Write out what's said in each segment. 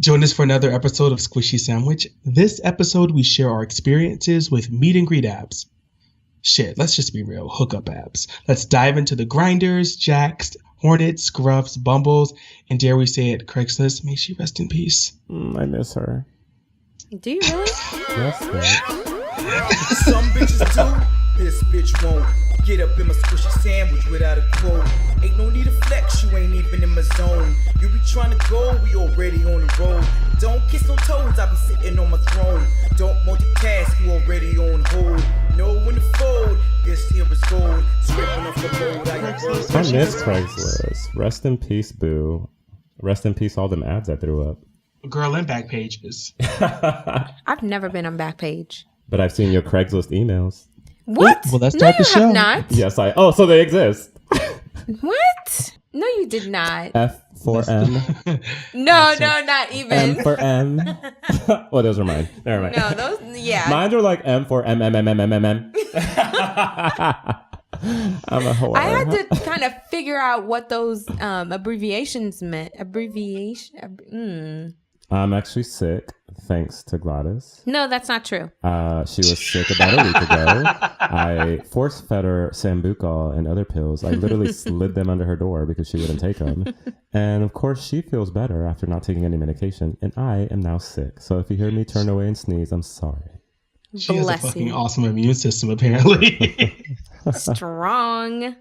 Join us for another episode of Squishee Sandwich. This episode, we share our experiences with meet and greet apps. Shit, let's just be real, hookup apps. Let's dive into the Grinders, Jacks, Hornets, Scruffs, Bumbles, and dare we say it, Craigslist. May she rest in peace. I miss her. Do you really? Yes, right. Some bitches do, this bitch won't. Get up in my squishy sandwich without a quote. Ain't no need to flex, you ain't even in my zone. You be trying to go, we already on the road. Don't kiss no toes, I be sitting on my throne. Don't multitask, you already on hold. Know when to fold, this here is gold. Scraping off the road, I miss Craigslist. Rest in peace, boo. Rest in peace, all them ads I threw up. Girl in back pages. I've never been on Backpage. But I've seen your Craigslist emails. What? Well, let's start the show. No, you have not. Yes, so they exist. What? No, you did not. F4M. No, not even. M for M. Well, those are mine. Never mind. No, those, yeah. Mine are like M for M. I'm a whore. I had to kind of figure out what those abbreviations meant. I'm actually sick, thanks to Gladys. No, that's not true. She was sick about a week ago. I force-fed her Sambuca and other pills. I literally slid them under her door because she wouldn't take them. And of course, she feels better after not taking any medication. And I am now sick. So if you hear me turn away and sneeze, I'm sorry. She has a fucking awesome immune system, apparently. Strong.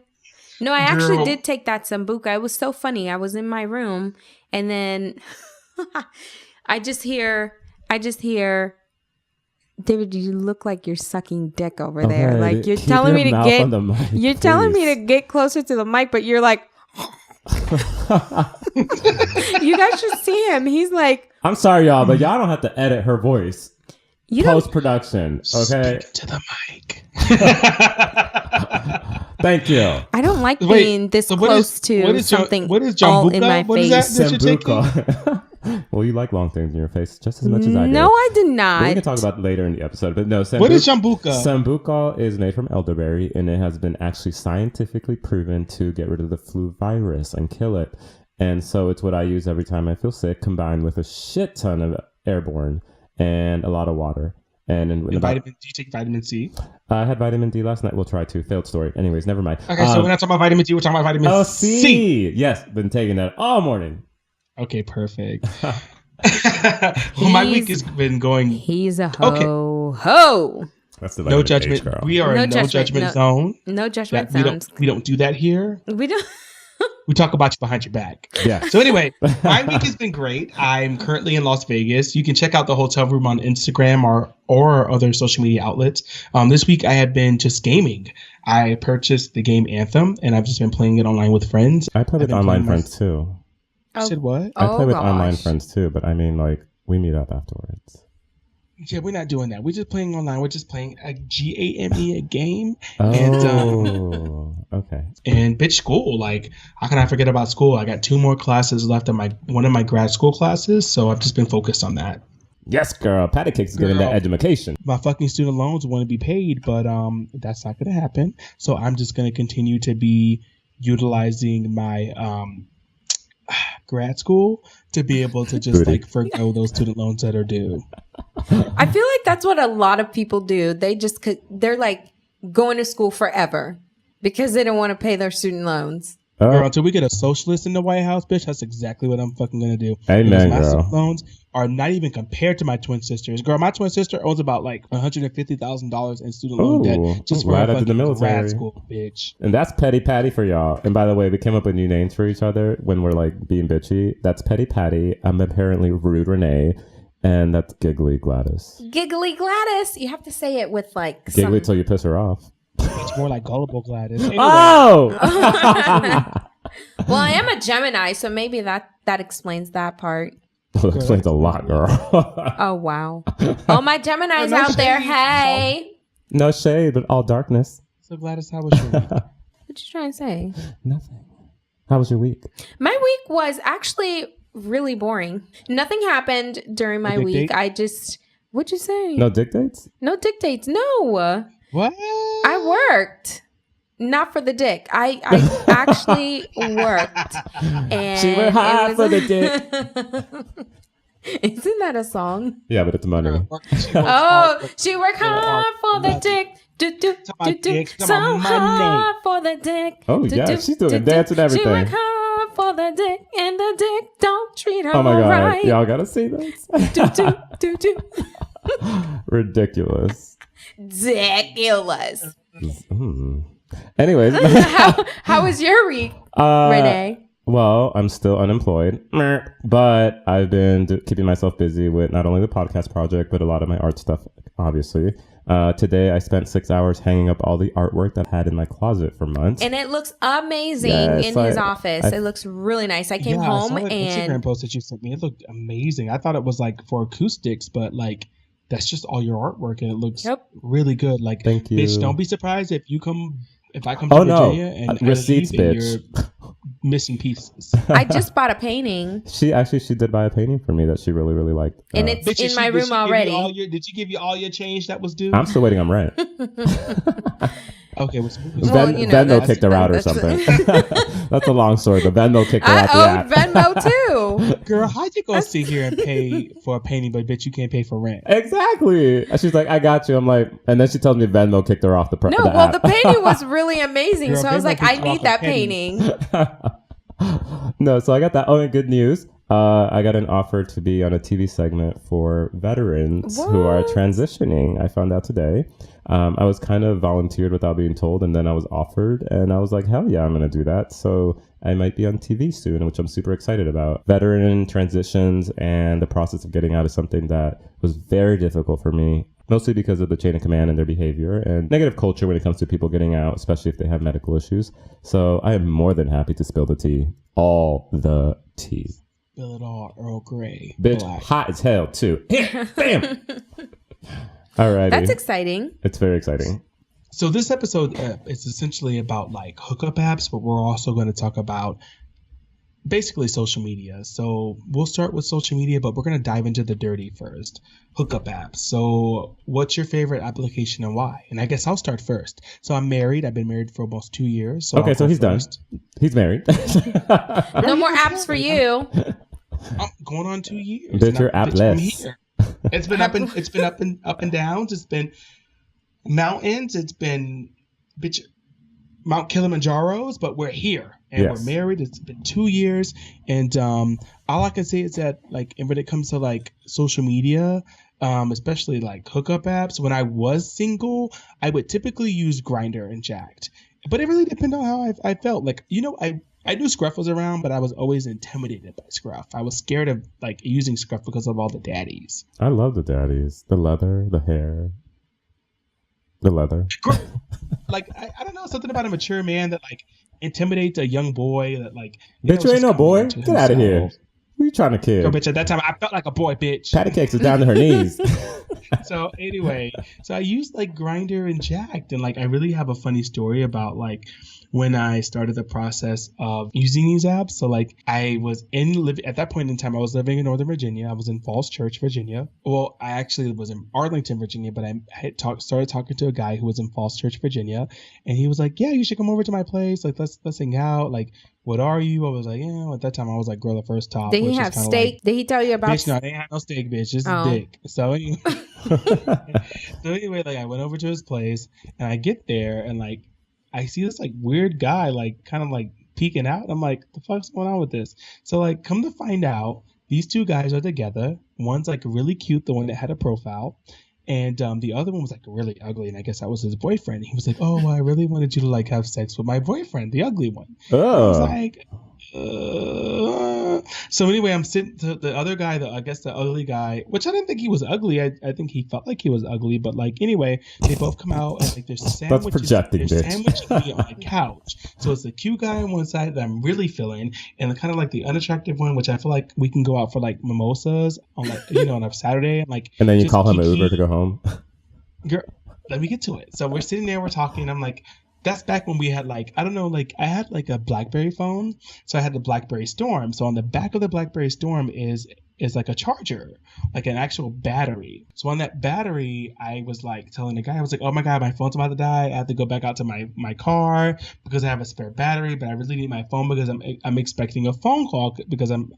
No, I actually did take that Sambuca. It was so funny. I was in my room and then... I just hear, David, you look like you're sucking dick over there. Like you're telling me to get closer to the mic, but you're like, you guys should see him. He's like, I'm sorry, y'all, but y'all don't have to edit her voice. Post-production, okay? Speak to the mic. Thank you. I don't like being this close to something all in my face. Sambuca. Well, you like long things in your face just as much as I do. No, I did not. We can talk about it later in the episode. But no, what is Sambuca? Sambuca is made from elderberry, and it has been actually scientifically proven to get rid of the flu virus and kill it. And so it's what I use every time I feel sick, combined with a shit ton of airborne and a lot of water. And do you take vitamin C? I had vitamin D last night. We'll try to. Failed story. Anyways, never mind. Okay, so we're not talking about vitamin D. We're talking about vitamin C. Yes, been taking that all morning. Okay, perfect. Well, my week has been going. He's a ho. That's the no judgment. H, girl. We are in no judgment zone. No judgment zones. We don't do that here. We don't. We talk about you behind your back. Yeah. So anyway, my week has been great. I'm currently in Las Vegas. You can check out the hotel room on Instagram or other social media outlets. This week I have been just gaming. I purchased the game Anthem, and I've just been playing it online with friends. I play with online friends too. You said what? I play with online friends too, but I mean, like, we meet up afterwards. Yeah, we're not doing that. We're just playing online. We're just playing a GAME, a game. Okay. And bitch, school. Like, how can I forget about school? I got 2 more classes left of one of my grad school classes, so I've just been focused on that. Yes, girl. Patty Cakes is getting that education. My fucking student loans want to be paid, but that's not going to happen. So I'm just going to continue to be utilizing my grad school to be able to just forgo those student loans that are due. I feel like that's what a lot of people do. They're like going to school forever because they don't want to pay their student loans. Girl, until we get a socialist in the White House, bitch, that's exactly what I'm fucking gonna do. Amen, my girl. student loans are not even compared to my twin sisters. Girl, my twin sister owns about like $150,000 in student loan debt just for fucking grad school, bitch. And that's Petty Patty for y'all. And by the way, we came up with new names for each other when we're like being bitchy. That's Petty Patty. I'm apparently Rude Renee. And that's Giggly Gladys. Giggly Gladys. You have to say it with like Giggly till you piss her off. It's more like Gullible Gladys. Anyway. Oh! Well, I am a Gemini, so maybe that explains that part. Well, that explains a lot, girl. Oh, wow. All my Geminis out there, hey. No shade, but all darkness. So Gladys, how was your week? What you trying to say? Nothing. How was your week? My week was actually really boring. Nothing happened during my week. What'd you say? No dick dates? No dick dates. No. What? I worked. Not for the dick. I actually worked. And she went hard for the dick. Isn't that a song? Yeah, but it's money. She worked hard for the dick. So hard for the dick. Oh, yeah, she's doing a dance and everything. She worked hard for the dick, and the dick don't treat her Oh my God, right. y'all gotta see this. Ridiculous. Ridiculous. Anyways. How was your week, Renee? Well, I'm still unemployed, but I've been keeping myself busy with not only the podcast project, but a lot of my art stuff, obviously. Today, I spent 6 hours hanging up all the artwork that I had in my closet for months. And it looks amazing in his office. It looks really nice. I came home I saw that and... Instagram post that you sent me. It looked amazing. I thought it was like for acoustics, but like that's just all your artwork and it looks really good. Like, thank you. Bitch, don't be surprised if I come to Virginia and receipts, bitch. You're missing pieces. I just bought a painting. She did buy a painting for me that she really, really liked. And it's bitch, in my room already. Did she give you all your change that was due? I'm still waiting on rent. Okay, Venmo kicked her out or something. That's a long story, but Venmo kicked her out the app. Venmo too. Girl, how'd you go sit here and pay for a painting, but bitch, you can't pay for rent? Exactly. And she's like, I got you. I'm like, and then she tells me Venmo kicked her off the app. The painting was really amazing. Girl, so I was like, I need that painting. No, so I got that. Oh, and good news. I got an offer to be on a TV segment for veterans who are transitioning. I found out today. I was kind of volunteered without being told, and then I was offered, and I was like, hell yeah, I'm going to do that. So I might be on TV soon, which I'm super excited about. Veteran transitions and the process of getting out is something that was very difficult for me, mostly because of the chain of command and their behavior and negative culture when it comes to people getting out, especially if they have medical issues. So I am more than happy to spill the tea. All the tea. Spill it all, Earl Grey. Bitch, black. Hot as hell, too. Bam! Alrighty. That's exciting. It's very exciting. So this episode is essentially about like hookup apps, but we're also going to talk about basically social media. So we'll start with social media, but we're going to dive into the dirty first. Hookup apps. So what's your favorite application and why? And I guess I'll start first. So I'm married. I've been married for almost 2 years. So okay, so he's first. Done. He's married. No more apps for you. I'm going on 2 years. Bitch, you're app-less. It's been up and downs. It's been mountains. It's been Mount Kilimanjaro's, but we're here and we're married. It's been 2 years, and all I can say is that like, and when it comes to like social media, especially like hookup apps, when I was single, I would typically use Grindr and Jacked, but it really depended on how I felt. Like, I knew Scruff was around, but I was always intimidated by Scruff. I was scared of like using Scruff because of all the daddies. I love the daddies, the leather, the hair. The leather. Like, I don't know, something about a mature man that like intimidates a young boy that like... Bitch, you ain't no boy. Get out of here. Who you trying to kill? Girl, bitch, at that time, I felt like a boy, bitch. Patty Cakes was down to her knees. So anyway, I used like Grindr and Jacked, and like I really have a funny story about like when I started the process of using these apps. So like I was at that point in time, I was living in Northern Virginia. I was in Falls Church, Virginia. Well, I actually was in Arlington, Virginia, but I had started talking to a guy who was in Falls Church, Virginia, and he was like, "Yeah, you should come over to my place. Like, let's hang out. Like, what are you?" I was like, at that time I was like girl at first top. Did he have steak? Did he tell you about? Bitch, no, they ain't have no steak, bitch. Just dick. So anyway, like I went over to his place, and I get there, and like I see this like weird guy, like kind of like peeking out. I'm like, the fuck's going on with this? So like, come to find out, these two guys are together. One's like really cute, the one that had a profile. And the other one was like really ugly, and I guess that was his boyfriend. He was like, "Oh, I really wanted you to like have sex with my boyfriend, the ugly one." I was like, So anyway, I'm sitting to the other guy, I guess the ugly guy, which I didn't think he was ugly. I think he felt like he was ugly, but like anyway, they both come out and like there's sandwiches. That's projecting, there's bitch. sandwiches on the couch. So it's the cute guy on one side that I'm really feeling, and the kind of like the unattractive one, which I feel like we can go out for like mimosas on like on a Saturday, and like. And then you call him an Uber to go home. Girl, let me get to it. So we're sitting there, we're talking. I'm like, that's back when we had like, I don't know, like I had like a BlackBerry phone. So I had the BlackBerry Storm. So on the back of the BlackBerry Storm is is like a charger, like an actual battery. So on that battery, I was like telling the guy, I was like, oh my God, my phone's about to die. I have to go back out to my car because I have a spare battery, but I really need my phone because I'm expecting a phone call because I'm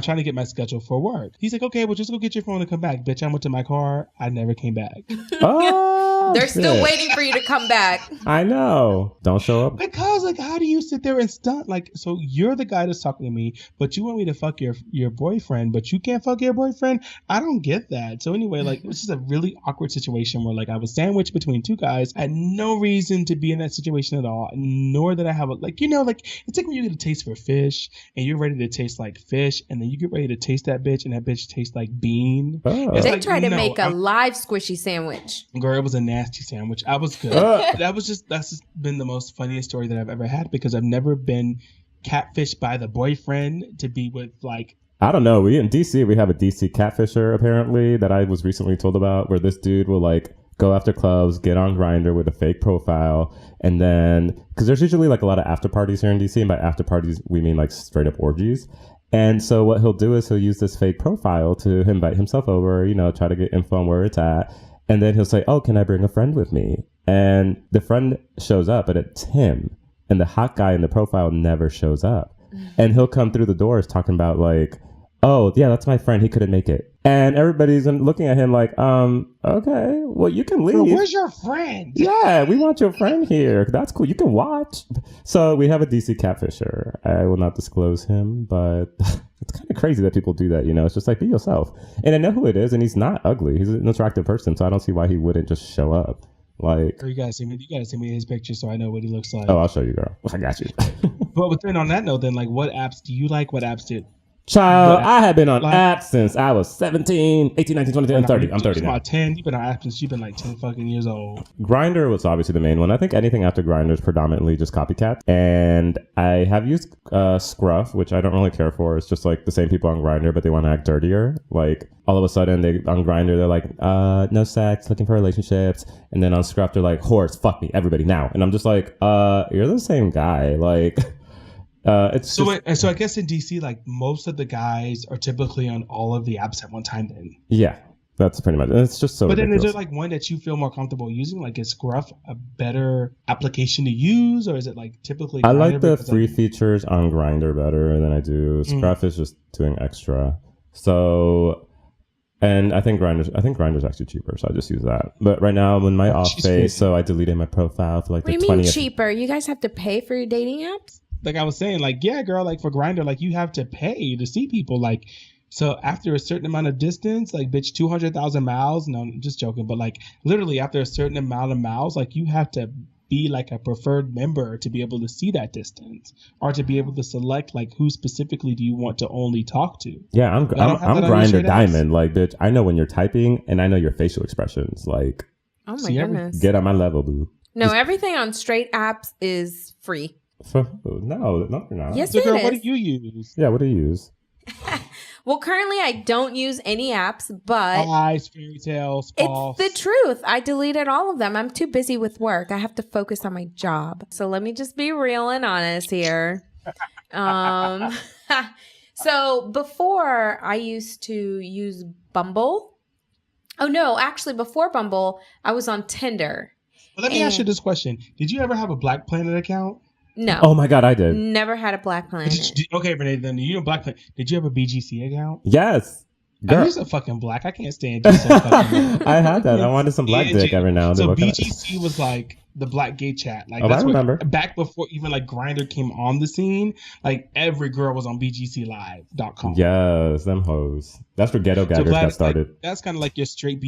trying to get my schedule for work. He's like, okay, well, just go get your phone and come back. Bitch, I went to my car. I never came back. Oh, they're still waiting for you to come back. I know. Don't show up. Because like, how do you sit there and stunt? Like, so you're the guy that's talking to me, but you want me to fuck your boyfriend, but you can't fuck your boyfriend? I don't get that. So anyway, like, it was just a really awkward situation where like I was sandwiched between two guys. I had no reason to be in that situation at all, nor did I have like it's like when you get a taste for fish and you're ready to taste like fish, and then you get ready to taste that bitch and that bitch tastes like bean. Oh. They like, tried to make a live squishy sandwich. Girl, it was a nasty sandwich. I was good. That's just been the most funniest story that I've ever had because I've never been catfished by the boyfriend to be with like. I don't know. In DC, we have a DC catfisher apparently that I was recently told about, where this dude will like go after clubs, get on Grindr with a fake profile, and then because there's usually like a lot of after parties here in DC, and by after parties we mean like straight up orgies. And so what he'll do is he'll use this fake profile to invite himself over, try to get info on where it's at. And then he'll say, oh, can I bring a friend with me? And the friend shows up, but it's him. And the hot guy in the profile never shows up. And he'll come through the doors talking about like, oh, yeah, that's my friend. He couldn't make it. And everybody's looking at him like, okay, well, you can leave. Bro, where's your friend? Yeah, we want your friend here. That's cool. You can watch. So we have a DC catfisher. I will not disclose him, but it's kind of crazy that people do that. It's just like, be yourself. And I know who it is, and he's not ugly. He's an attractive person, so I don't see why he wouldn't just show up. Like, you gotta send me his picture so I know what he looks like. Oh, I'll show you, girl. I got you. But then on that note, then like, what apps do you like? What apps did? Child, I have been on apps since I was 17, 18, 19, 20, and 30. I'm 30 now. 10. You've been on apps since you've been like 10 fucking years old. Grindr was obviously the main one. I think anything after Grindr is predominantly just copycat. And I have used Scruff, which I don't really care for. It's just like the same people on Grindr, but they want to act dirtier. Like all of a sudden, on Grindr, they're like, no sex, looking for relationships. And then on Scruff, they're like, whores, fuck me, everybody now. And I'm just like, you're the same guy. Like... So I guess in DC, like most of the guys are typically on all of the apps at one time. Then that's pretty much. It's just so. But ridiculous. then is there like one that you feel more comfortable using? Like is Scruff a better application to use, or is it like typically? I like the free features on Grindr better than I do. Scruff is just doing extra. So. And I think Grindr's actually cheaper, so I just use that. But right now I'm in my off phase, so I deleted my profile for like the 20th. What do you mean cheaper? You guys have to pay for your dating apps? Like I was saying, like, yeah, girl, like for Grindr, like you have to pay to see people. Like, so after a certain amount of distance, like, bitch, 200,000 miles. No, I'm just joking. But like literally after a certain amount of miles, like you have to be like a preferred member to be able to see that distance or to be able to select like who specifically do you want to only talk to. Yeah, I'm Grindr Diamond. Like, bitch, I know when you're typing and I know your facial expressions. Like, oh my goodness. Get on my level, boo. No, everything on straight apps is free. No, you're not. Yes, so it girl, is. what do you use? Yeah, what do you use? Well, currently I don't use any apps, but Eyes, fairy tales, it's the truth. I deleted all of them. I'm too busy with work. I have to focus on my job. So let me just be real and honest here. So before I used to use Bumble. Oh no, actually before Bumble, I was on Tinder. Well, let me ask you this question. Did you ever have a Black Planet account? No. Oh my God, I did. Never had a Black Planet. Okay, Renee, then you know Black Planet. Did you have a BGC account? Yes. You're so fucking black. I can't stand you. So fucking I had that. I wanted some black dick every now and then. So BGC was like the black gay chat. Like that's I remember. Back before even like Grindr came on the scene, like every girl was on BGClive.com. Yes, them hoes. That's where Ghetto Gaggers got started. Like, that's kind of like your straight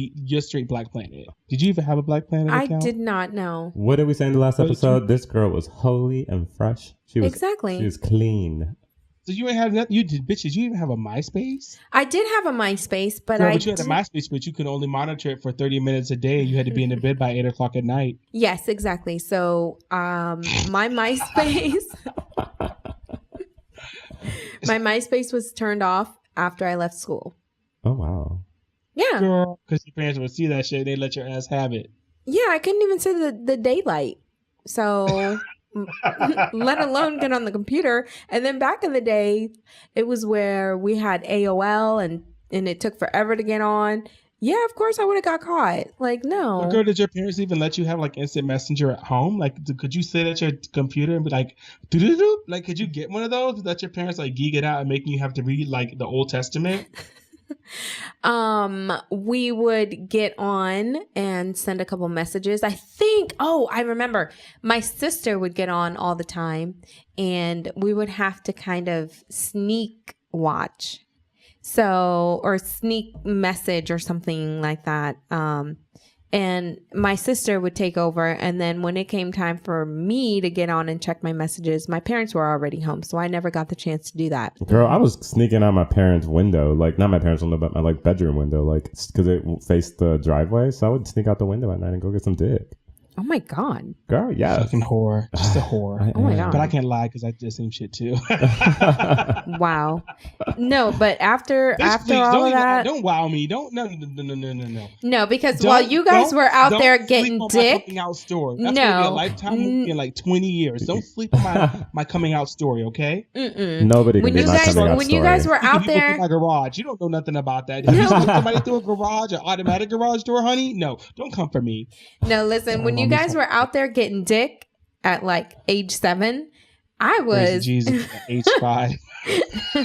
Black Planet. Did you even have a Black Planet account? I did not know. What did we say in the last episode? This girl was holy and fresh. She was exactly. She was clean. So you ain't have nothing. You did, bitch. Did you even have a MySpace? I did have a MySpace, but you had a MySpace, but you could only monitor it for 30 minutes a day. You had to be in the bed by 8:00 at night. Yes, exactly. So, my MySpace, my MySpace was turned off after I left school. Oh wow. Yeah. Girl, because your parents would see that shit, they let your ass have it. Yeah, I couldn't even see the daylight. So. Let alone get on the computer. And then back in the day, it was where we had AOL and and it took forever to get on, yeah, of course I would have got caught. Like, no. Well, girl, did your parents even let you have like instant messenger at home? Like, could you sit at your computer and be like, doo-doo-doo? Like, could you get one of those that your parents like geek it out and making you have to read like the Old Testament? We would get on and send a couple messages. I remember my sister would get on all the time and we would have to kind of sneak watch. So, or sneak message or something like that. And my sister would take over. And then when it came time for me to get on and check my messages, my parents were already home. So I never got the chance to do that. Girl, I was sneaking out my parents' window. Like, not my parents' window, but my like bedroom window. Like, because it faced the driveway. So I would sneak out the window at night and go get some dick. Oh my God. Girl, yeah. Fucking whore. Just a whore. Oh my God. But I can't lie because I did the same shit too. Wow. No, but after all of that. Don't wow me. No. No, because while you guys were out there getting dick. My coming out story. That's gonna be a lifetime movie in like 20 years. Don't sleep on my coming out story, okay? Nobody can be my coming out when story. You guys were out there. My garage. You don't know nothing about that. Did you slip somebody through a garage, an automatic garage door, honey? No, don't come for me. No, listen, when you guys were out there getting dick at like age 7, I was Praise Jesus at age 5.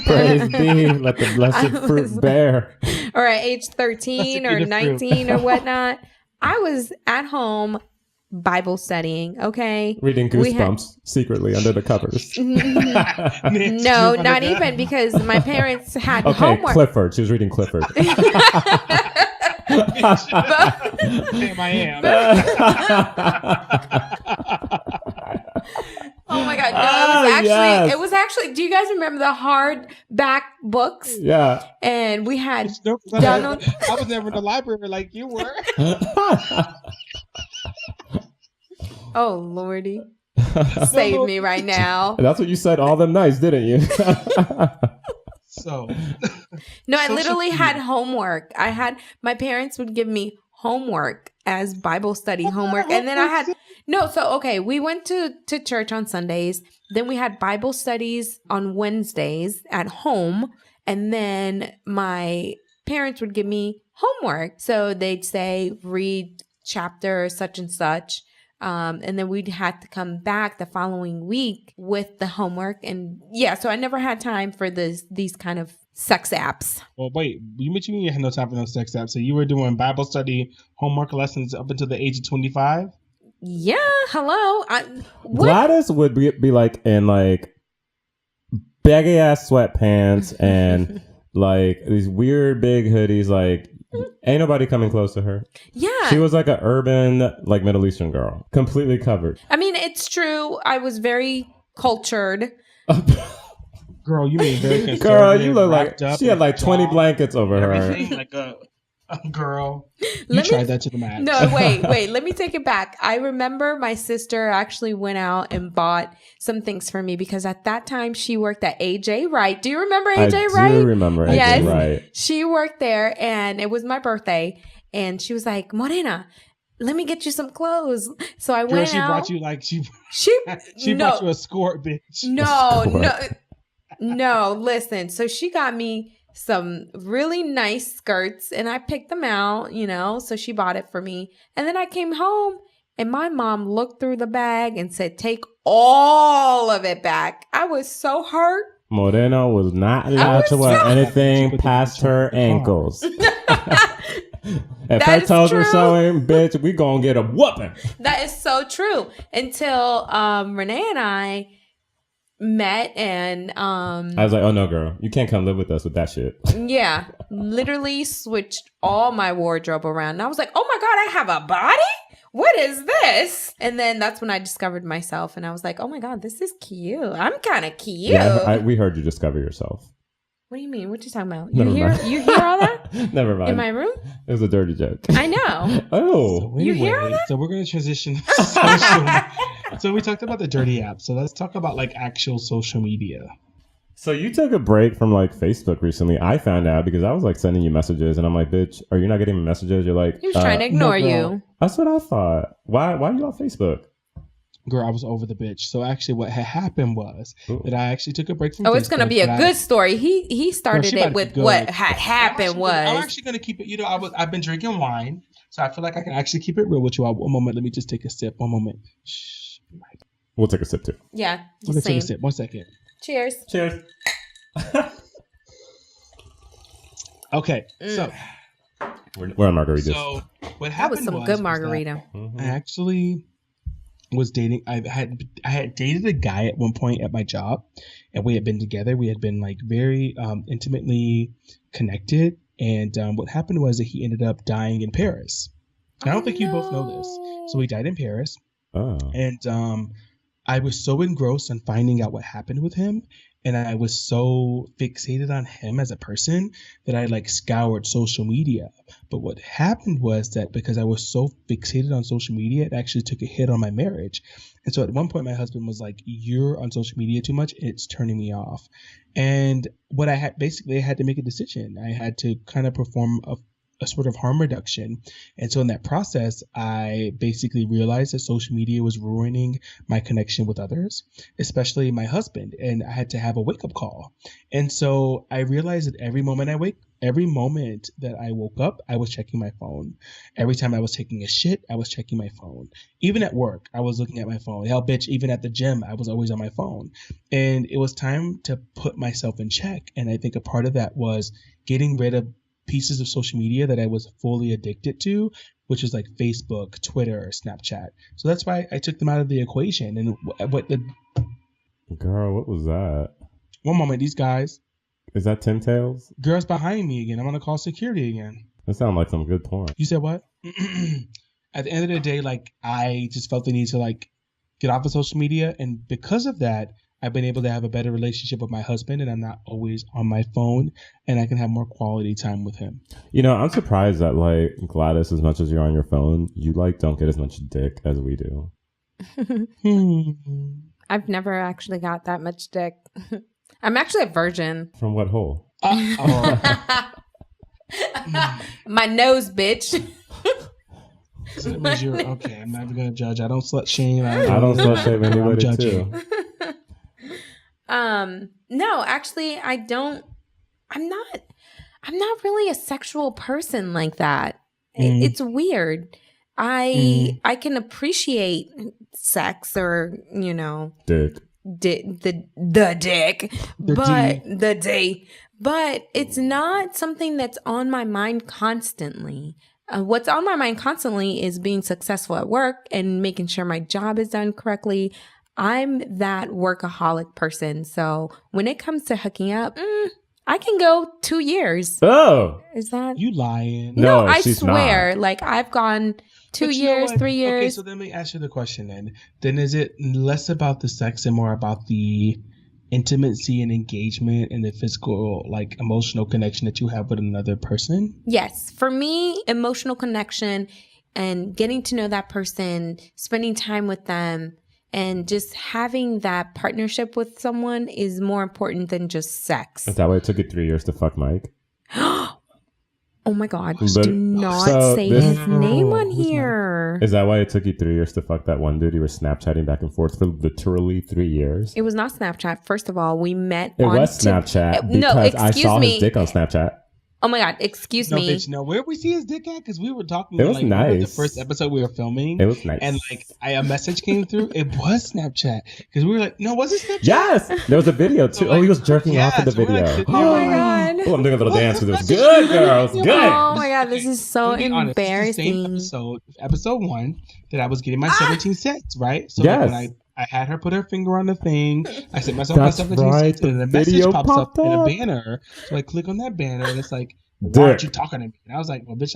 Praise be, let the blessed fruit bear. Or at age 13 or 19 or whatnot. I was at home Bible studying, okay? Reading Goosebumps secretly under the covers. No, not even, because my parents had homework. Clifford. She was reading Clifford. Damn, I am. Oh my God. No, it was actually, do you guys remember the hardback books? Yeah. And we had Donald. I was never in the library like you were. Oh, Lordy. Save me right now. That's what you said all them nights, didn't you? No, I literally had homework. My parents would give me homework as Bible study homework. And then we went to church on Sundays. Then we had Bible studies on Wednesdays at home. And then my parents would give me homework. So they'd say, read chapter such and such. And then we'd have to come back the following week with the homework. And yeah, so I never had time for these kind of sex apps. Well, wait, you mean you had no time for no sex apps? So you were doing Bible study homework lessons up until the age of 25? Yeah, hello. Gladys would be like in like baggy ass sweatpants and like these weird big hoodies, like ain't nobody coming close to her. Yeah. She was like an urban, like Middle Eastern girl, completely covered. I mean, it's true. I was very cultured. Girl, you mean very conservative. Girl, you look like she had like 20 blankets over her. Like a girl. You tried that to the max. No, wait. Let me take it back. I remember my sister actually went out and bought some things for me because at that time she worked at AJ Wright. Do you remember AJ Wright? I do remember AJ Wright. She worked there and it was my birthday. And she was like, Morena, let me get you some clothes. So I went out. Brought you like she no, brought you a skirt, bitch. No, listen. So she got me some really nice skirts and I picked them out, so she bought it for me. And then I came home and my mom looked through the bag and said, take all of it back. I was so hurt. Morena was not allowed to wear anything past her ankles. If her toes were showing, bitch, we gonna get a whooping. That is so true. Until Renee and I met and I was like, oh no, girl, you can't come live with us with that shit. Yeah, literally switched all my wardrobe around. And I was like, oh my God, I have a body? What is this? And then that's when I discovered myself and I was like, oh my God, this is cute. I'm kind of cute. Yeah, we heard you discover yourself. What do you mean? What you talking about? You hear all that? Never mind. In my room? It was a dirty joke. I know. Oh. So anyway, you hear all that? So we're going to transition. So we talked about the dirty app. So let's talk about like actual social media. So you took a break from like Facebook recently. I found out because I was like sending you messages and I'm like, bitch, are you not getting messages? You're like, he was trying to ignore you. That's what I thought. Why are you on Facebook? Girl, I was over the bitch. So actually what had happened was that I actually took a break from Facebook. It's going to be a good story. He started it with what had happened was. I'm actually going to keep it, you know, I've been drinking wine. So I feel like I can actually keep it real with you all. One moment. Let me just take a sip. One moment. Shh. We'll take a sip too. Yeah. Let's take a sip. 1 second. Cheers. Cheers. Okay. So we're on margaritas. So what happened that was some good margarita. I actually was dating. I had dated a guy at one point at my job, and we had been together. We had been like very intimately connected. And what happened was that he ended up dying in Paris. I don't think you both know this. So he died in Paris. Oh. And I was so engrossed on finding out what happened with him. And I was so fixated on him as a person that I like scoured social media. But what happened was that because I was so fixated on social media, it actually took a hit on my marriage. And so at one point, my husband was like, "You're on social media too much. It's turning me off." And what I had basically, I had to make a decision. I had to kind of perform a sort of harm reduction. And so in that process, I basically realized that social media was ruining my connection with others, especially my husband. And I had to have a wake up call. And so I realized that every moment that I woke up, I was checking my phone. Every time I was taking a shit, I was checking my phone. Even at work, I was looking at my phone. Hell, bitch, even at the gym, I was always on my phone. And it was time to put myself in check. And I think a part of that was getting rid of pieces of social media that I was fully addicted to, which was like Facebook, Twitter, Snapchat. So that's why I took them out of the equation. And Girl, what was that? One moment, these guys. Is that Ten Tails? Girls behind me again. I'm gonna call security again. That sounds like some good porn. You said what? At the end of the day, like I just felt the need to like get off of social media, and because of that, I've been able to have a better relationship with my husband, and I'm not always on my phone, and I can have more quality time with him. You know, I'm surprised that like Gladys, as much as you're on your phone, you like don't get as much dick as we do. I've never actually got that much dick. I'm actually a virgin. From what hole? My nose, bitch. So that means you're okay. I'm not even gonna judge. I don't slut shame. I don't slut shame anybody too. No, actually, I don't. I'm not really a sexual person like that. It's weird. I can appreciate sex or, you know, dick. The dick, but it's not something that's on my mind constantly. What's on my mind constantly is being successful at work and making sure my job is done correctly. I'm that workaholic person. So when it comes to hooking up, I can go 2 years. Oh, is that you lying? No, I swear. Not. Like I've gone 2 years, 3 years. Okay, so then let me ask you the question then. Then is it less about the sex and more about the intimacy and engagement and the physical, like emotional connection that you have with another person? Yes. For me, emotional connection and getting to know that person, spending time with them, and just having that partnership with someone is more important than just sex. Is that why it took you 3 years to fuck Mike? Oh my God. Do not say his name on here. Is that why it took you 3 years to fuck that one dude you were Snapchatting back and forth for literally 3 years? It was not Snapchat. First of all, we met on... It was Snapchat because I saw his dick on Snapchat. Oh my God, excuse me. Bitch, no, where we see his dick at? Because we were talking. It was nice. The first episode we were filming. It was nice. And like, a message came through. It was Snapchat. Because we were like, no, was it Snapchat? Yes, there was a video too. He was jerking off in the video. Like, oh my God. Oh, I'm doing a little dance with this. Good, girls. Good. Oh my God, this is so embarrassing. This is the same episode 1, that I was getting my 17 cents, right? So yes. Like, I had her put her finger on the thing. I sent myself my 17 cents, and then a message video pops up in a banner. So I click on that banner, and it's like, why aren't you talking to me? And I was like, well, bitch,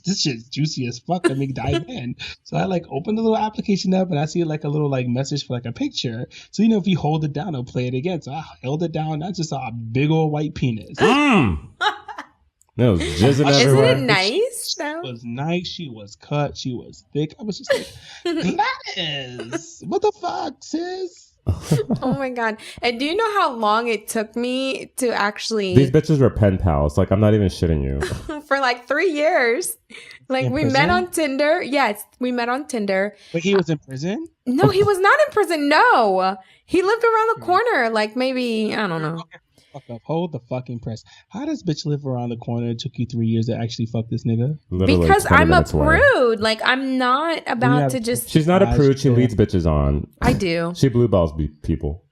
this shit's juicy as fuck. Let me dive in. So I like opened the little application up, and I see like a little like message for like a picture. So, you know, if you hold it down, it'll play it again. So I held it down. I just saw a big old white penis. That was jizzing everywhere. Isn't it nice? She was nice. She was cut. She was thick. I was just like, Gladys, what the fuck, sis? Oh my God. And do you know how long it took me to actually... These bitches were pen pals. Like, I'm not even shitting you. For like 3 years. Like, we met on Tinder. Yes, we met on Tinder. But he was in prison? No, he was not in prison. No. He lived around the corner. Like, maybe, I don't know. Fuck up. Hold the fucking press. How does bitch live around the corner? It took you 3 years to actually fuck this nigga? Literally because 20 I'm a minutes away. prude. Like, I'm not about to just... She's not a prude. She leads bitches on. I do. She blue balls people.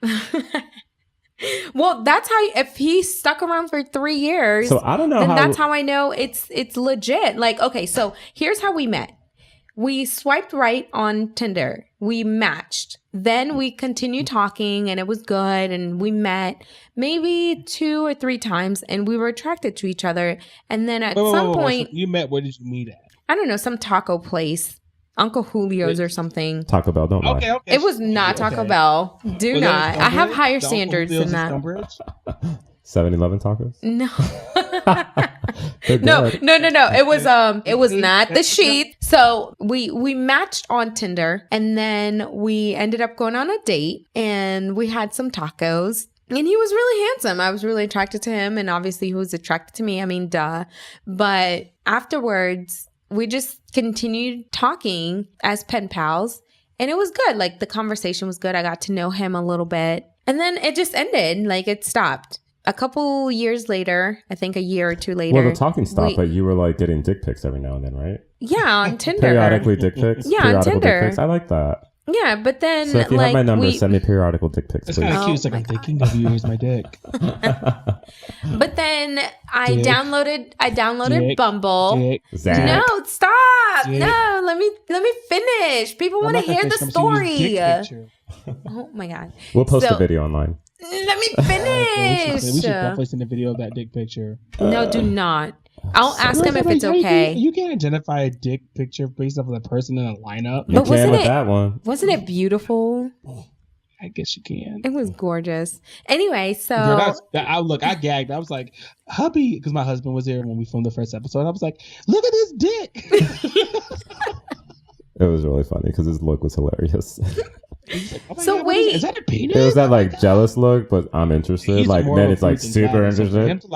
Well, that's how... If he stuck around for 3 years... So I don't know then how... that's how I know it's legit. Like, okay, so here's how we met. We swiped right on Tinder. We matched. Then we continued talking and it was good. And we met maybe 2 or 3 times and we were attracted to each other. And then at some point... So you met, where did you meet at? I don't know, some taco place. Uncle Julio's or something. Taco Bell, don't lie. Okay. It was not Taco Bell. Do not. I have higher standards than that. 7-Eleven tacos? No. No. It was not the sheet. So we matched on Tinder and then we ended up going on a date and we had some tacos. And he was really handsome. I was really attracted to him. And obviously he was attracted to me. I mean, duh. But afterwards, we just continued talking as pen pals. And it was good. Like, the conversation was good. I got to know him a little bit. And then it just ended. Like, it stopped. A couple years later, I think a year or 2 later. Well, the talking stopped, but you were like getting dick pics every now and then, right? Yeah, on Tinder. Periodically dick pics? Yeah, on Tinder. Dick pics. I like that. Yeah, but then so if you have my number, send me periodical dick pics, It's please. kind of cute. It's like, I'm thinking of you. Here's my dick. But then I downloaded Bumble. Dick. Zach. No, stop. Dick. No, let me finish. People want to hear the story. Oh my God. We'll post a video online. Let me finish. We should definitely send a video of that dick picture. No, do not. I'll ask him if it's okay. You can't identify a dick picture based off of the person in a lineup. You can with that one. Wasn't it beautiful? I guess you can. It was gorgeous. Anyway, so... I gagged. I was like, hubby, because my husband was there when we filmed the first episode. I was like, look at this dick. It was really funny because his look was hilarious. Like, oh so God, wait, is that a penis? It was that like jealous look, but I'm interested. He's like then it's like super interested. So for him to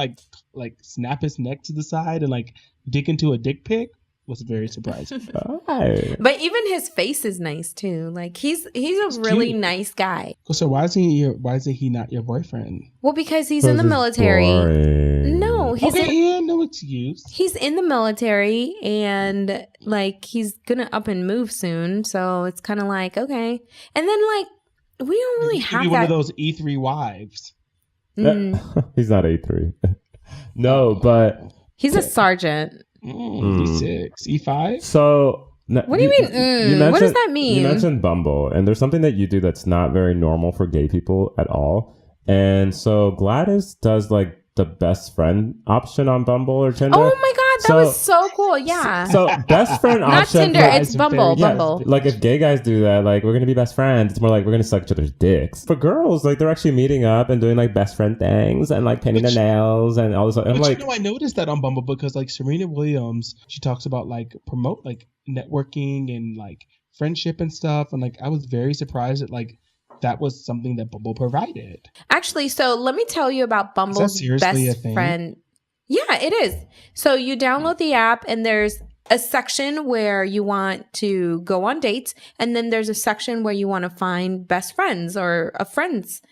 like snap his neck to the side and like dig into a dick pic was very surprising. But even his face is nice too. Like he's a really nice guy. So why is he not your boyfriend? Well, because he's in the military. Boring. No, no excuse. He's in the military and like he's gonna up and move soon. So it's kind of like okay. And then like we don't really have that. One of those E3 wives. He's not A3. No, but he's a sergeant. E6, E5. So what do you mean? What does that mean? You mentioned Bumble, and there's something that you do that's not very normal for gay people at all. And so Gladys does like the best friend option on Bumble or Tinder. Oh my God, that was so cool. Yeah. So best friend option. Not Tinder, it's Bumble. Bumble. Like if gay guys do that, like we're gonna be best friends. It's more like we're gonna suck each other's dicks. For girls, like they're actually meeting up and doing like best friend things and like painting their nails and all this. I'm like, I noticed that on Bumble because like Serena Williams, she talks about like promote like networking and like friendship and stuff, and like I was very surprised that like that was something that Bumble provided. Actually, so let me tell you about Bumble's best friend. Yeah, it is. So you download the app and there's a section where you want to go on dates. And then there's a section where you want to find best friends or a friends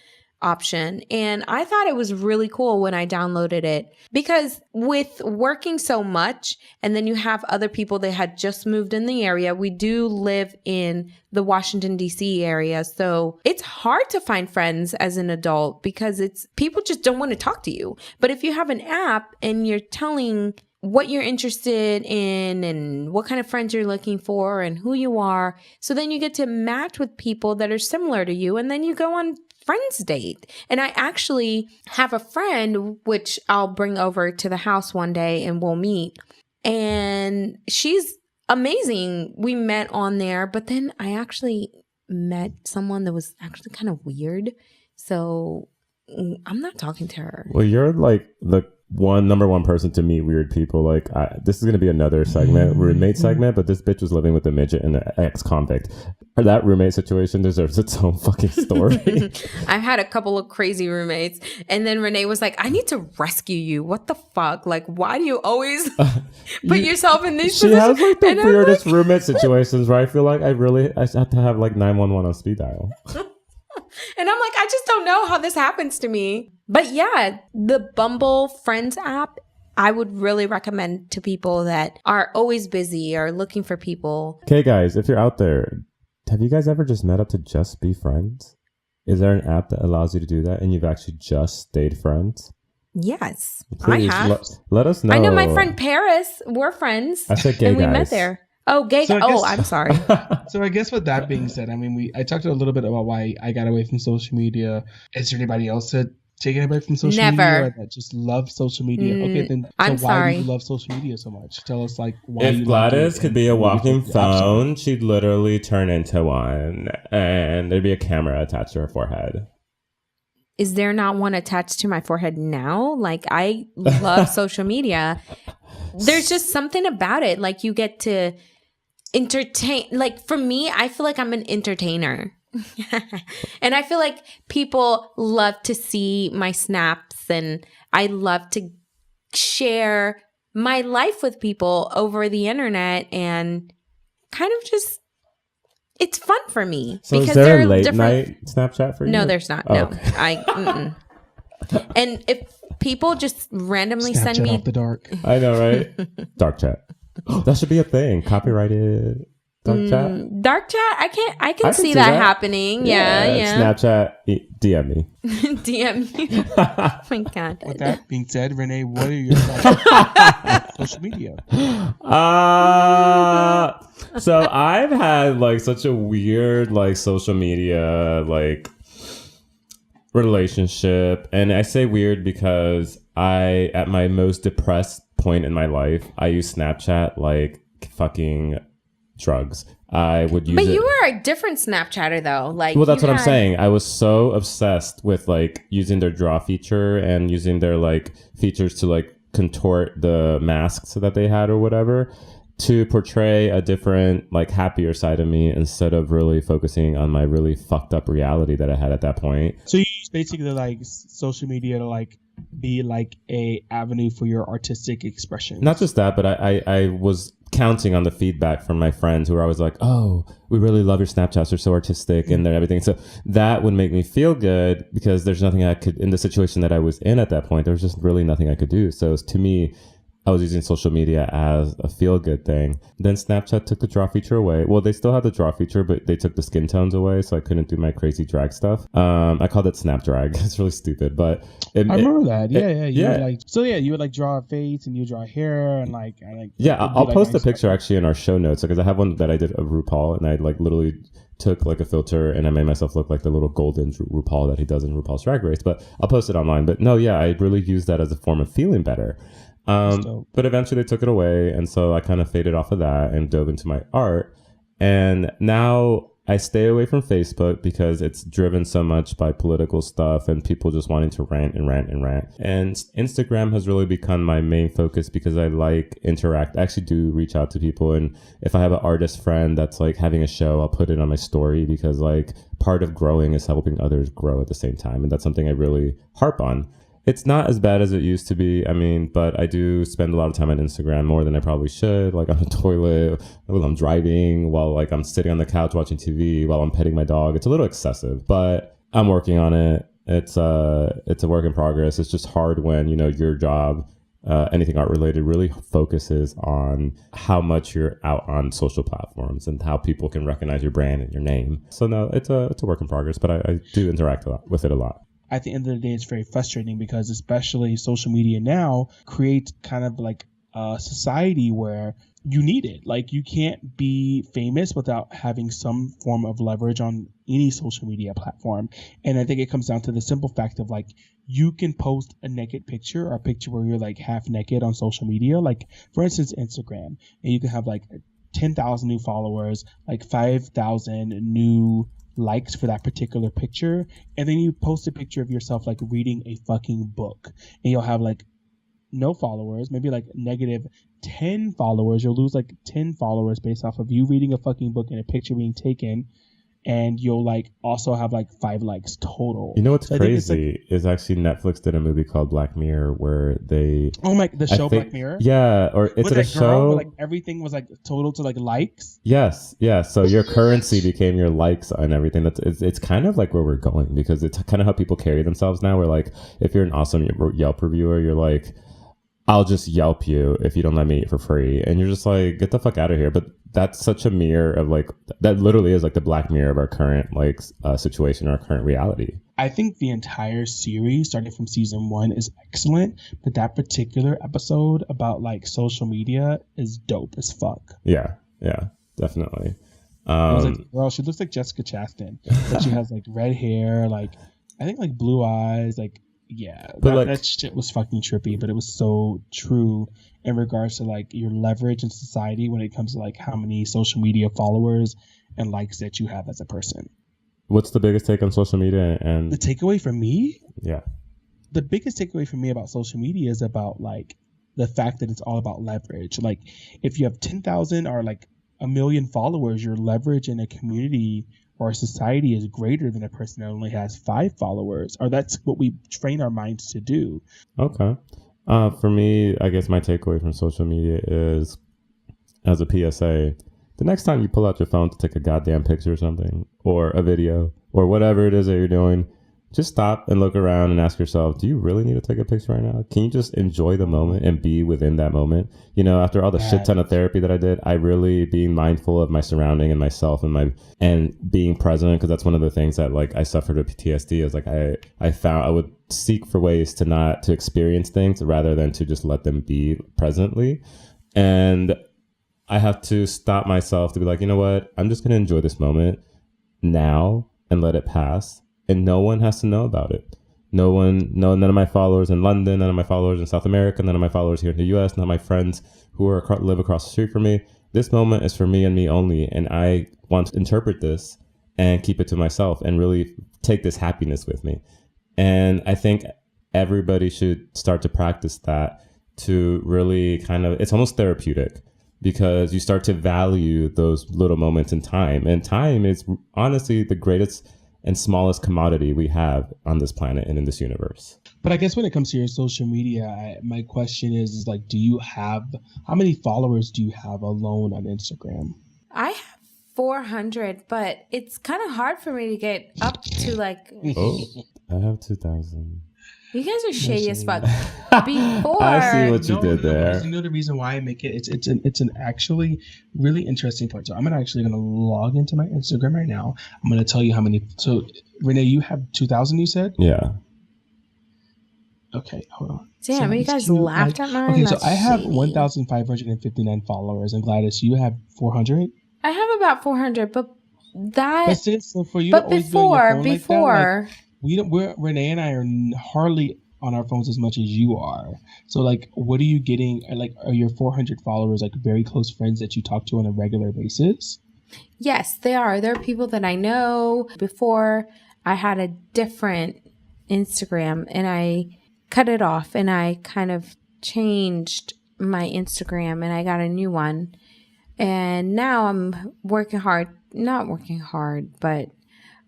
option. And I thought it was really cool when I downloaded it because with working so much and then you have other people that had just moved in the area, we do live in the Washington, D.C. area. So it's hard to find friends as an adult because people just don't want to talk to you. But if you have an app and you're telling what you're interested in and what kind of friends you're looking for and who you are, so then you get to match with people that are similar to you and then you go on friends date. And I actually have a friend, which I'll bring over to the house one day and we'll meet. And she's amazing. We met on there, but then I actually met someone that was actually kind of weird. So I'm not talking to her. Well, you're like the number one person to meet weird people. Like this is going to be another segment, roommate segment, but this bitch was living with a midget and an ex-convict. That roommate situation deserves its own fucking story. I've had a couple of crazy roommates. And then Renee was like, I need to rescue you. What the fuck? Like, why do you always put yourself in these She positions? has like the And I'm weirdest like- roommate situations where I feel like I have to have like 911 on speed dial. And I'm like, I just don't know how this happens to me. But yeah, the Bumble Friends app, I would really recommend to people that are always busy or looking for people. Okay, guys, if you're out there, have you guys ever just met up to just be friends? Is there an app that allows you to do that and you've actually just stayed friends? Yes, Please, I have. let us know. I know my friend Paris. We're friends. I said gay and we guys. met there. Oh, gay. So I guess- I'm sorry. So I guess with that being said, I mean, I talked a little bit about why I got away from social media. Is there anybody else that taken away from social Never. media or that just love social media? Okay, then so I'm why sorry. do you love social media so much? Tell us like why you If like Gladys it could and be a what you walking think the apps are. phone, she'd literally turn into one, and there'd be a camera attached to her forehead. Is there not one attached to my forehead now? Like, I love social media. There's just something about it. Like, you get to entertain. Like, for me, I feel like I'm an entertainer. And I feel like people love to see my snaps, and I love to share my life with people over the internet, and kind of just, it's fun for me. So is because there they're a late different. night Snapchat for you? No, there's not. Oh, No, okay. And if people just randomly send Snapchat me, off the dark. I know, right? Dark chat. That should be a thing. Copyrighted dark chat. dark chat, I can see see that that. happening. Yeah. Snapchat, DM me. DM you. Oh my god. With that being said, Renee, what are your thoughts on social media? So I've had like such a weird like social media like relationship, and I say weird because I, at my most depressed point in my life, I use Snapchat like fucking drugs. I would use But it. you were a different Snapchatter though. Like, Well, that's you what I'm had- saying. I was so obsessed with like using their draw feature and using their like features to like contort the masks that they had or whatever to portray a different like happier side of me instead of really focusing on my really fucked up reality that I had at that point. So you use basically like social media to like be like a avenue for your artistic expression. Not just that, but I was counting on the feedback from my friends who were always like, oh, we really love your Snapchats, they're so artistic and they're everything. So that would make me feel good because there's nothing I could, in the situation that I was in at that point, there was just really nothing I could do. So to me, I was using social media as a feel-good thing. Then Snapchat took the draw feature away. Well, they still had the draw feature, but they took the skin tones away, so I couldn't do my crazy drag stuff. I called it Snap Drag. It's really stupid, but I remember that. Yeah, You yeah. would like, so yeah, you would like draw a face and you would draw hair and like. Yeah, it'd be, I'll like, post a nice picture stuff. actually in our show notes because I have one that I did of RuPaul, and I like literally took like a filter and I made myself look like the little golden RuPaul that he does in RuPaul's Drag Race. But I'll post it online. But no, yeah, I really used that as a form of feeling better. But eventually they took it away, and so I kind of faded off of that and dove into my art. And now I stay away from Facebook because it's driven so much by political stuff and people just wanting to rant and rant and rant. And Instagram has really become my main focus because I like interact. I actually do reach out to people, and if I have an artist friend that's like having a show, I'll put it on my story because like part of growing is helping others grow at the same time, and that's something I really harp on. It's not as bad as it used to be. I mean, but I do spend a lot of time on Instagram, more than I probably should. Like on the toilet, while I'm driving, while like I'm sitting on the couch watching TV, while I'm petting my dog. It's a little excessive, but I'm working on it. It's a work in progress. It's just hard when, you know, your job, anything art related, really focuses on how much you're out on social platforms and how people can recognize your brand and your name. So no, it's a work in progress, but I do interact with it a lot. At the end of the day, it's very frustrating because especially social media now creates kind of like a society where you need it. Like you can't be famous without having some form of leverage on any social media platform. And I think it comes down to the simple fact of like, you can post a naked picture or a picture where you're like half naked on social media. Like for instance, Instagram, and you can have like 10,000 new followers, like 5,000 new likes for that particular picture, and then you post a picture of yourself like reading a fucking book, and you'll have like no followers, maybe like negative 10 followers. You'll lose like 10 followers based off of you reading a fucking book and a picture being taken, and you'll like also have like 5 likes total. You know what's So crazy is actually Netflix did a movie called Black Mirror where they the show Black Mirror. Yeah, or it's a show where, like everything was like total to like likes. Yes, yeah. So your currency became your likes and everything. It's kind of like where we're going, because it's kind of how people carry themselves now. Where like if you're an awesome Yelp reviewer, you're like, I'll just Yelp you if you don't let me eat for free, and you're just like, get the fuck out of here. But that's such a mirror of like, that literally is like the Black Mirror of our current like situation, our current reality. I think the entire series, starting from season 1, is excellent, but that particular episode about like social media is dope as fuck. Yeah, definitely. I was like, girl, she looks like Jessica Chastain, but she has like red hair, like I think like blue eyes, like yeah. That shit was fucking trippy, but it was so true in regards to like your leverage in society when it comes to like how many social media followers and likes that you have as a person. What's the biggest take on social media? And the takeaway for me? Yeah. The biggest takeaway for me about social media is about like the fact that it's all about leverage. Like if you have 10,000 or like 1 million followers, your leverage in a community or a society is greater than a person that only has 5 followers, or that's what we train our minds to do. Okay. For me, I guess my takeaway from social media is, as a PSA, the next time you pull out your phone to take a goddamn picture or something, or a video, or whatever it is that you're doing, just stop and look around and ask yourself, do you really need to take a picture right now? Can you just enjoy the moment and be within that moment? You know, after all the shit ton of therapy that I did, I really being mindful of my surrounding and myself and being present, because that's one of the things that like I suffered with PTSD is like I found I would seek for ways to experience things rather than to just let them be presently. And I have to stop myself to be like, you know what? I'm just going to enjoy this moment now and let it pass. And no one has to know about it. None of my followers in London, none of my followers in South America, none of my followers here in the US, none of my friends who live across the street from me. This moment is for me and me only. And I want to interpret this and keep it to myself and really take this happiness with me. And I think everybody should start to practice that, to really it's almost therapeutic, because you start to value those little moments in time. And time is honestly the greatest and smallest commodity we have on this planet and in this universe. But I guess when it comes to your social media, my question is like, how many followers do you have alone on Instagram? I have 400, but it's kind of hard for me to get up to like. Oh, I have 2,000. You guys are shady as fuck. Before, I see what you did there. You know the reason why I make it? It's an actually really interesting point. So I'm gonna log into my Instagram right now. I'm gonna tell you how many. So Renee, you have 2,000. You said? Yeah. Okay, hold on. Damn, you guys laughed at mine. Okay, so I have 1,559 followers, and Gladys, you have 400. I have about 400, but that. But sis, so for you, but before. Renee and I are hardly on our phones as much as you are. So like, what are you getting? Like, are your 400 followers like very close friends that you talk to on a regular basis? Yes, they are. There are people that I know. Before, I had a different Instagram and I cut it off and I kind of changed my Instagram and I got a new one. And now I'm not working hard, but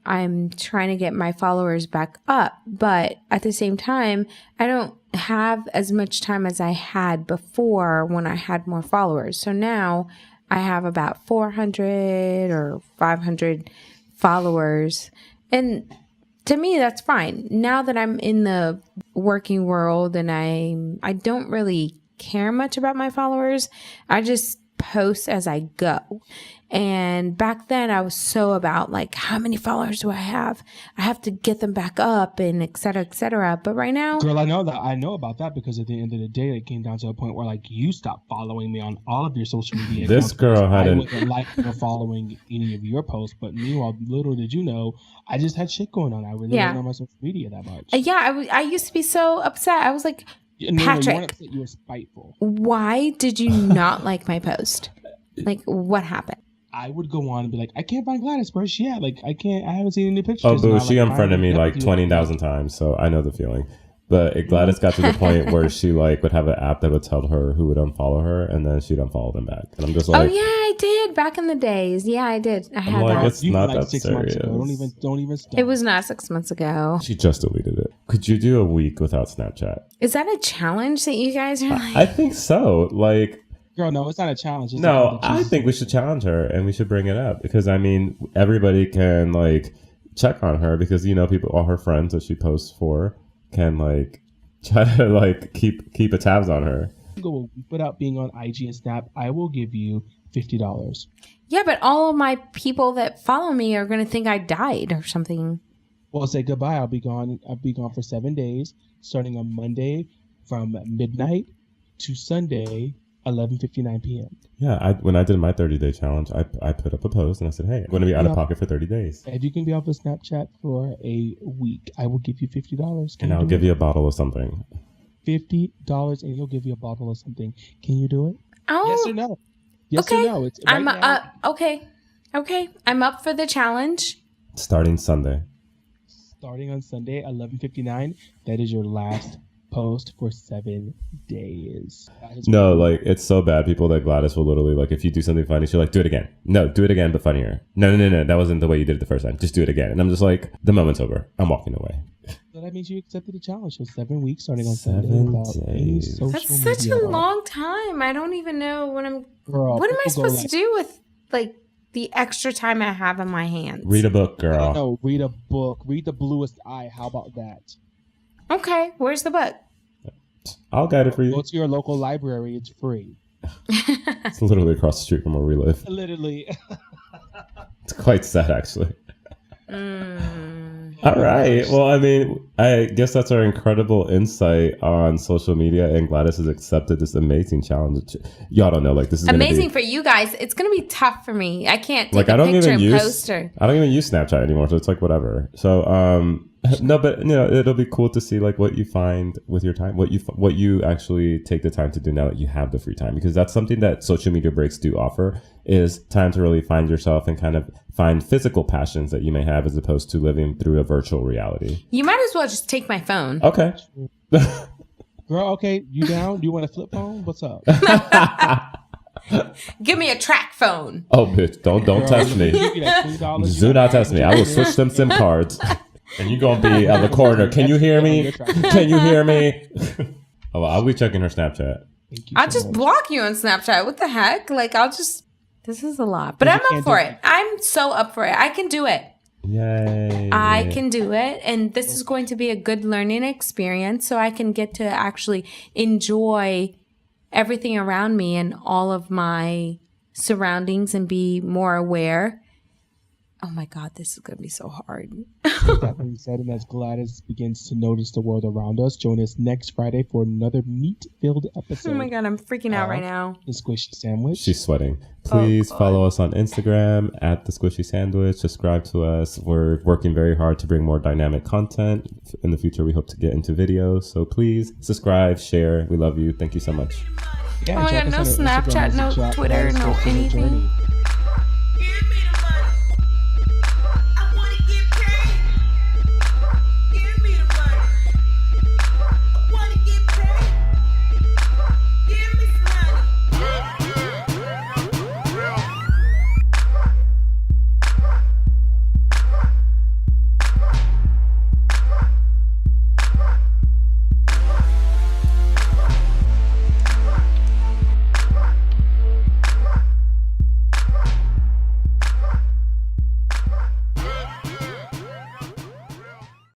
I'm trying to get my followers back up. But at the same time, I don't have as much time as I had before when I had more followers. So now I have about 400 or 500 followers. And to me, that's fine. Now that I'm in the working world and I don't really care much about my followers, I just post as I go. And back then I was so about like, how many followers do I have? I have to get them back up and et cetera, et cetera. But right now, girl, I know about that, because at the end of the day, it came down to a point where like you stopped following me on all of your social media. This girl I wasn't like or following any of your posts, but meanwhile, little did you know, I just had shit going on. I really wasn't on my social media that much. I used to be so upset. I was like, Patrick, you weren't upset, you were spiteful. Why did you not like my post? Like, what happened? I would go on and be like, I can't find Gladys. Where's she at? Like, I haven't seen any pictures. Oh, boo, she unfriended me like 20,000 times, so I know the feeling. But Gladys got to the point where she like would have an app that would tell her who would unfollow her, and then she'd unfollow them back. And I'm just like, oh yeah, I did back in the days. Yeah, I did. I had like, that. it's not like that 6 serious. months ago. Don't even stop. It was not 6 months ago. She just deleted it. Could you do a week without Snapchat? Is that a challenge that you guys are like? I think so. Like, Girl, no, it's not a challenge. It's no, I think we should challenge her and we should bring it up because I mean, everybody can like check on her because you know people, all her friends that she posts for can like try to like keep a tabs on her. Go without being on IG and Snap. I will give you $50. Yeah, but all of my people that follow me are going to think I died or something. Well, say goodbye. I'll be gone. I'll be gone for 7 days, starting on Monday from midnight to Sunday, 11:59 p.m. Yeah, when I did my 30-day challenge, I put up a post and I said, hey, I'm going to be out of pocket for 30 days. If you can be off of Snapchat for a week, I will give you $50. And I'll give you a bottle of something. $50 and he'll give you a bottle of something. Can you do it? Oh, Yes or no? Yes okay. or no? It's I'm now. okay. I'm up for the challenge. Starting Sunday. Starting on Sunday, 11:59. That is your last post for 7 days. No, like it's so bad. People that Gladys will literally like if you do something funny, she'll like do it again. No, do it again but funnier. No, that wasn't the way you did it the first time. Just do it again. And I'm just like, the moment's over. I'm walking away. So that means you accepted the challenge. So 7 weeks starting on Sunday. 7 without any days. social That's such media. a long time. I don't even know what I'm. Girl, What am I people go supposed to do with like the extra time I have on my hands? Read a book, girl. No, read a book. Read The Bluest Eye. How about that? Okay, where's the book? I'll guide it for you. Go to your local library. It's free. It's literally across the street from where we live. Literally. It's quite sad, actually. All right. Well, I mean, I guess that's our incredible insight on social media, and Gladys has accepted this amazing challenge. Y'all don't know, like this is Amazing for you guys. It's gonna be tough for me. I can't take like a I don't picture even and use post her. I don't even use Snapchat anymore, so it's like whatever. So no, but you know, it'll be cool to see like what you find with your time, what you actually take the time to do now that you have the free time, because that's something that social media breaks do offer, is time to really find yourself and kind of find physical passions that you may have as opposed to living through a virtual reality. You might as well just take my phone. Okay. Girl, okay, you down? Do you want a flip phone? What's up? Give me a track phone. Oh, bitch, don't test me. Give you that $2. Do not test me. I will switch them SIM cards. And you gonna be at the corner. Can you hear me? Can you hear me? Oh, I'll be checking her Snapchat. I'll just block you on Snapchat. What the heck? Like, this is a lot. But I'm up for it. I'm so up for it. I can do it. Yay. I can do it. And this is going to be a good learning experience so I can get to actually enjoy everything around me and all of my surroundings and be more aware. Oh my God, this is going to be so hard. That being said, and as Gladys begins to notice the world around us, join us next Friday for another meat-filled episode. Oh my God, I'm freaking out right now. The Squishy Sandwich. She's sweating. Please follow us on Instagram at The Squishy Sandwich. Subscribe to us. We're working very hard to bring more dynamic content. In the future, we hope to get into videos. So please subscribe, share. We love you. Thank you so much. Yeah, Oh my check God, us no out on Instagram, Snapchat, no Jack Twitter, Gladys no Go Through the anything. Journey.